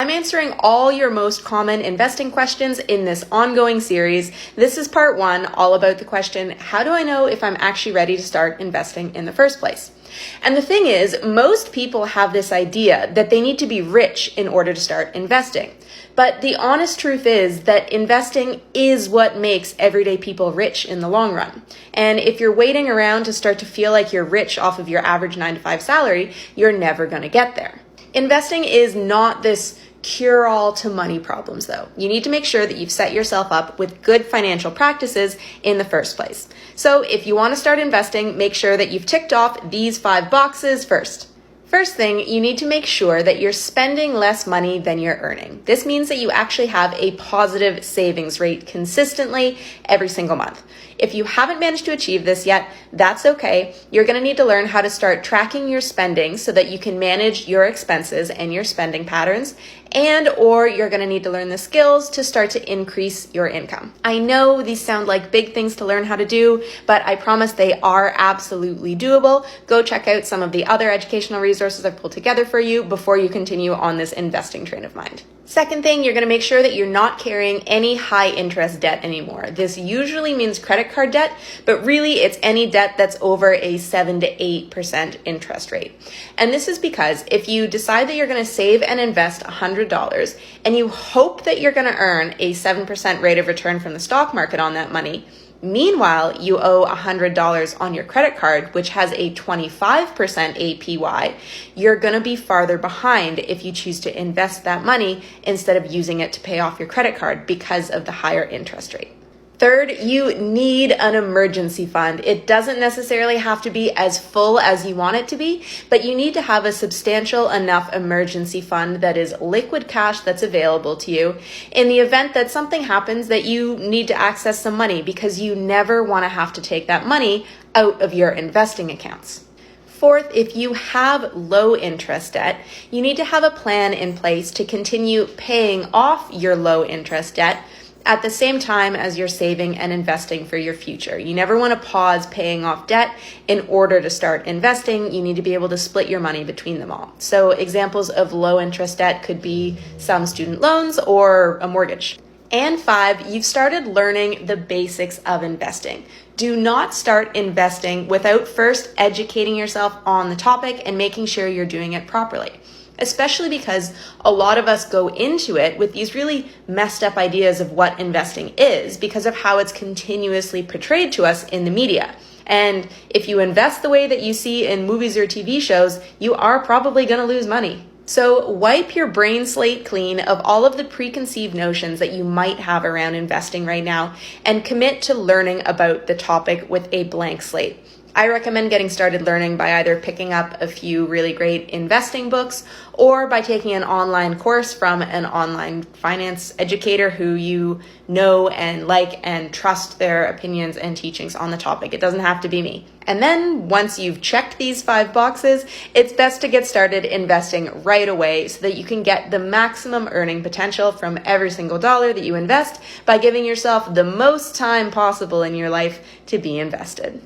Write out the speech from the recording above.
I'm answering all your most common investing questions in this ongoing series. This is part 1, all about the question, how do I know if I'm actually ready to start investing in the first place? And the thing is, most people have this idea that they need to be rich in order to start investing. But the honest truth is that investing is what makes everyday people rich in the long run. And if you're waiting around to start to feel like you're rich off of your average 9-to-5 salary, you're never going to get there. Investing is not this cure-all to money problems, though. You need to make sure that you've set yourself up with good financial practices in the first place. So if you want to start investing, make sure that you've ticked off these 5 boxes first. First thing, you need to make sure that you're spending less money than you're earning. This means that you actually have a positive savings rate consistently every single month. If you haven't managed to achieve this yet, that's okay. You're going to need to learn how to start tracking your spending so that you can manage your expenses and your spending patterns, or you're going to need to learn the skills to start to increase your income. I know these sound like big things to learn how to do, but I promise they are absolutely doable. Go check out some of the other educational resources I've pulled together for you before you continue on this investing train of mind. Second thing, you're going to make sure that you're not carrying any high interest debt anymore. This usually means credit card debt, but really it's any debt that's over a 7 to 8% interest rate. And this is because if you decide that you're going to save and invest $100 and you hope that you're going to earn a 7% rate of return from the stock market on that money, meanwhile, you owe $100 on your credit card, which has a 25% APY, you're going to be farther behind if you choose to invest that money instead of using it to pay off your credit card because of the higher interest rate. Third, you need an emergency fund. It doesn't necessarily have to be as full as you want it to be, but you need to have a substantial enough emergency fund that is liquid cash that's available to you in the event that something happens that you need to access some money, because you never want to have to take that money out of your investing accounts. Fourth, if you have low interest debt, you need to have a plan in place to continue paying off your low interest debt at the same time as you're saving and investing for your future. You never want to pause paying off debt in order to start investing. You need to be able to split your money between them all. So examples of low interest debt could be some student loans or a mortgage. And 5, you've started learning the basics of investing. Do not start investing without first educating yourself on the topic and making sure you're doing it properly. Especially because a lot of us go into it with these really messed up ideas of what investing is because of how it's continuously portrayed to us in the media. And if you invest the way that you see in movies or TV shows, you are probably going to lose money. So wipe your brain slate clean of all of the preconceived notions that you might have around investing right now and commit to learning about the topic with a blank slate. I recommend getting started learning by either picking up a few really great investing books or by taking an online course from an online finance educator who you know and like and trust their opinions and teachings on the topic. It doesn't have to be me. And then once you've checked these 5 boxes, it's best to get started investing right away so that you can get the maximum earning potential from every single dollar that you invest by giving yourself the most time possible in your life to be invested.